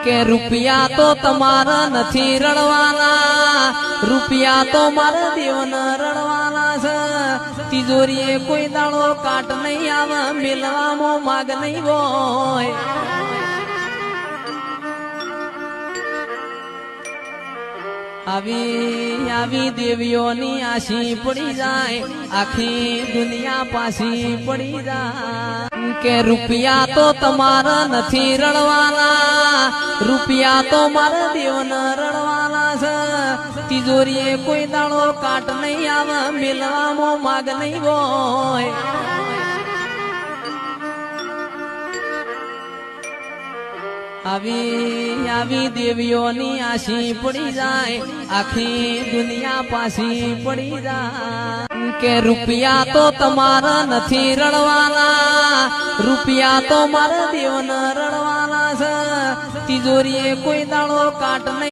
કે રૂપિયા તો તમારા નથી રડવાના, રૂપિયા તો મારા દેવના રડવાના છે। તિજોરીએ કોઈ દાડો કાટ નહીં આવે, મેલવામાં માગ નહીં હોય। આવી આવી દેવીઓની આશી પડી જાય, આખી દુનિયા પાછી પડી જાય। કે રૂપિયા તો તમારા નથી રડવાના, રૂપિયા તો મારા દેવના રડવાના છે। તિજોરીએ કોઈ દાડો કાટ નહીં આવે, મેલવામાં માગ નહીં હોય। આવી આવી દેવીઓની આશી પડી જાય, આખી દુનિયા પાછી પડી જાય। કે રૂપિયા તો તમારા નથી રડવાના, રૂપિયા તો મારા દેવના રડવાના છે। તિજોરીએ કોઈ દાડો કાટ નહીં